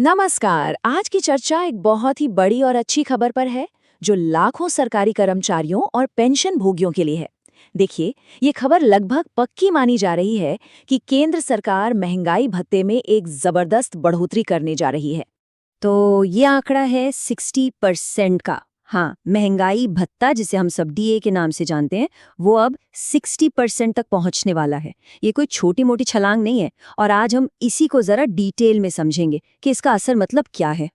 नमस्कार। आज की चर्चा एक बहुत ही बड़ी और अच्छी खबर पर है, जो लाखों सरकारी कर्मचारियों और पेंशन भोगियों के लिए है। देखिए, ये खबर लगभग पक्की मानी जा रही है कि केंद्र सरकार महंगाई भत्ते में एक जबरदस्त बढ़ोतरी करने जा रही है। तो ये आंकड़ा है 60% का। हाँ, महंगाई भत्ता जिसे हम सब डीए के नाम से जानते हैं, वो अब 60% तक पहुंचने वाला है। ये कोई छोटी मोटी छलांग नहीं है। और आज हम इसी को जरा डिटेल में समझेंगे कि इसका असर मतलब क्या है।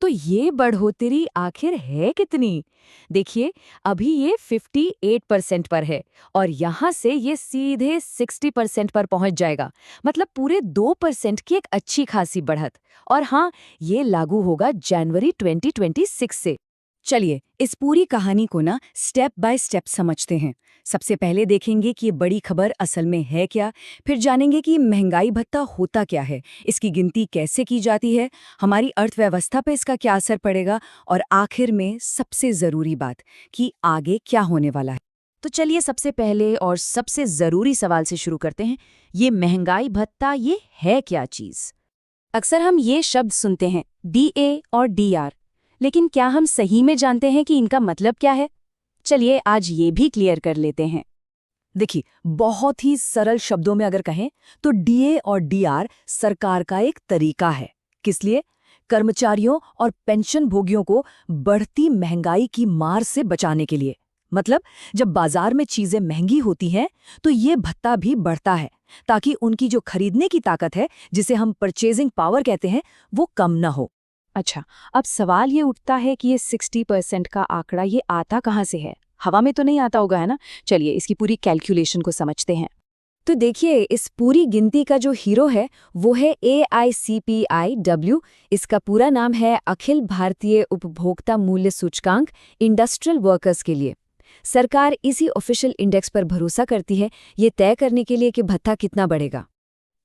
तो ये बढ़ोतरी आखिर है कितनी? देखिए, अभी ये 58% पर है और यहाँ से ये सीधे 60% पर पहुंच जाएगा। मतलब पूरे 2% की एक अच्छी खासी बढ़त। और हाँ, ये लागू होगा जनवरी 2026 से। चलिए इस पूरी कहानी को ना स्टेप बाय स्टेप समझते हैं। सबसे पहले देखेंगे कि ये बड़ी खबर असल में है क्या, फिर जानेंगे कि महंगाई भत्ता होता क्या है, इसकी गिनती कैसे की जाती है, हमारी अर्थव्यवस्था पे इसका क्या असर पड़ेगा, और आखिर में सबसे ज़रूरी बात कि आगे क्या होने वाला है। तो चलिए सबसे पहले और सबसे ज़रूरी सवाल से शुरू करते हैं। ये महंगाई भत्ता ये है क्या चीज़? अक्सर हम ये शब्द सुनते हैं, डीए और डीआर, लेकिन क्या हम सही में जानते हैं कि इनका मतलब क्या है? चलिए आज ये भी क्लियर कर लेते हैं। देखिए, बहुत ही सरल शब्दों में अगर कहें तो डीए और डीआर सरकार का एक तरीका है। किस लिए? कर्मचारियों और पेंशन भोगियों को बढ़ती महंगाई की मार से बचाने के लिए। मतलब जब बाजार में चीजें महंगी होती हैं तो ये भत्ता भी बढ़ता है, ताकि उनकी जो खरीदने की ताकत है, जिसे हम परचेजिंग पावर कहते हैं, वो कम न हो। अच्छा, अब सवाल ये उठता है कि ये 60% का आंकड़ा ये आता कहाँ से है? हवा में तो नहीं आता होगा, है ना? चलिए इसकी पूरी कैलकुलेशन को समझते हैं। तो देखिए, इस पूरी गिनती का जो हीरो है वो है AICPIW। इसका पूरा नाम है अखिल भारतीय उपभोक्ता मूल्य सूचकांक, इंडस्ट्रियल वर्कर्स के लिए। सरकार इसी ऑफिशियल इंडेक्स पर भरोसा करती है, ये तय करने के लिए कि भत्ता कितना बढ़ेगा।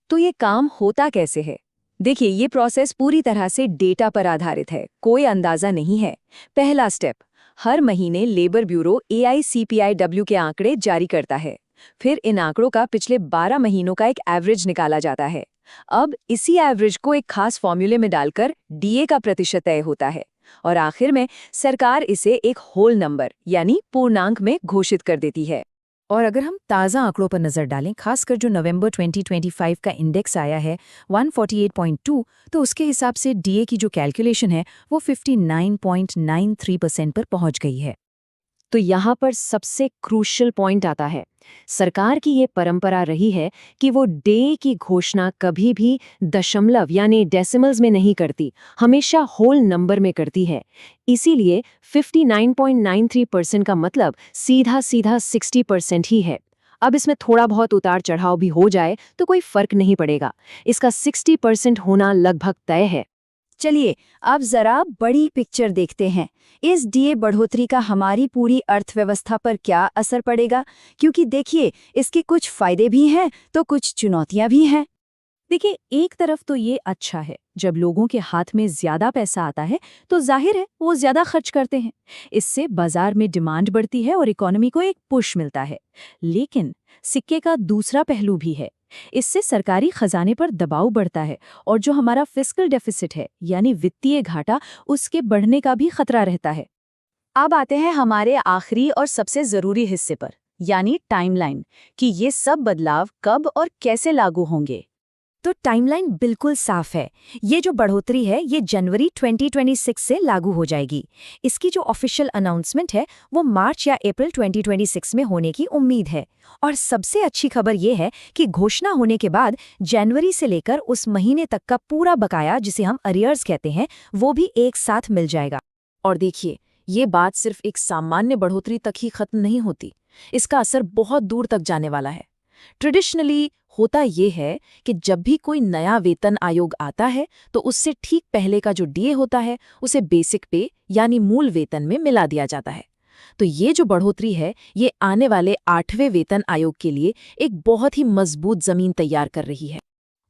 तो ये काम होता कैसे है? देखिए, ये प्रोसेस पूरी तरह से डेटा पर आधारित है, कोई अंदाजा नहीं है। पहला स्टेप, हर महीने लेबर ब्यूरो AICPIW के आंकड़े जारी करता है। फिर इन आंकड़ों का पिछले 12 महीनों का एक एवरेज निकाला जाता है। अब इसी एवरेज को एक खास फॉर्मूले में डालकर डीए का प्रतिशत तय होता है और आखिर में सरकार इसे एक होल नंबर यानी पूर्णांक में घोषित कर देती है। और अगर हम ताज़ा आंकड़ों पर नज़र डालें, खासकर जो नवंबर 2025 का इंडेक्स आया है 148.2, तो उसके हिसाब से डीए की जो कैलकुलेशन है वो 59.93% पर पहुंच गई है। तो यहाँ पर सबसे क्रूशियल पॉइंट आता है। सरकार की ये परंपरा रही है कि वो डे की घोषणा कभी भी दशमलव यानी डेसिमल्स में नहीं करती, हमेशा होल नंबर में करती है। इसीलिए 59.93% का मतलब सीधा सीधा 60% ही है। अब इसमें थोड़ा बहुत उतार चढ़ाव भी हो जाए तो कोई फर्क नहीं पड़ेगा, इसका 60% होना लगभग तय है। चलिए अब जरा बड़ी पिक्चर देखते हैं। इस डीए बढ़ोतरी का हमारी पूरी अर्थव्यवस्था पर क्या असर पड़ेगा? क्योंकि देखिए, इसके कुछ फायदे भी हैं तो कुछ चुनौतियां भी हैं। देखिए, एक तरफ तो ये अच्छा है, जब लोगों के हाथ में ज्यादा पैसा आता है तो जाहिर है वो ज्यादा खर्च करते हैं। इससे बाजार में डिमांड बढ़ती है और इकोनॉमी को एक पुश मिलता है। लेकिन सिक्के का दूसरा पहलू भी है। इससे सरकारी खजाने पर दबाव बढ़ता है और जो हमारा फिस्कल डेफिसिट है यानी वित्तीय घाटा, उसके बढ़ने का भी खतरा रहता है। अब आते हैं हमारे आखिरी और सबसे जरूरी हिस्से पर, यानी टाइमलाइन, कि ये सब बदलाव कब और कैसे लागू होंगे। तो टाइमलाइन बिल्कुल साफ है। ये जो बढ़ोतरी है ये जनवरी 2026 से लागू हो जाएगी। इसकी जो ऑफिशियल अनाउंसमेंट है वो मार्च या अप्रैल 2026 में होने की उम्मीद है। और सबसे अच्छी खबर ये है कि घोषणा होने के बाद जनवरी से लेकर उस महीने तक का पूरा बकाया, जिसे हम अरियर्स कहते हैं, वो भी एक साथ मिल जाएगा। और देखिए, ये बात सिर्फ एक सामान्य बढ़ोतरी तक ही खत्म नहीं होती, इसका असर बहुत दूर तक जाने वाला है। ट्रेडिशनली होता ये है कि जब भी कोई नया वेतन आयोग आता है तो उससे ठीक पहले का जो डीए होता है उसे बेसिक पे यानी मूल वेतन में मिला दिया जाता है। तो ये जो बढ़ोतरी है ये आने वाले 8वें वेतन आयोग के लिए एक बहुत ही मजबूत जमीन तैयार कर रही है।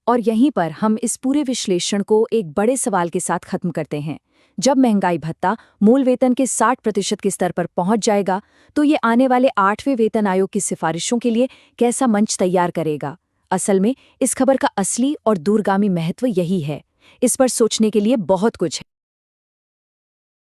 और यहीं पर हम इस पूरे विश्लेषण को एक बड़े सवाल के साथ खत्म करते हैं। जब महंगाई भत्ता मूल वेतन के 60% के स्तर पर पहुंच जाएगा तो ये आने वाले 8वें वेतन आयोग की सिफारिशों के लिए कैसा मंच तैयार करेगा? असल में इस खबर का असली और दूरगामी महत्व यही है इस पर सोचने के लिए बहुत कुछ है।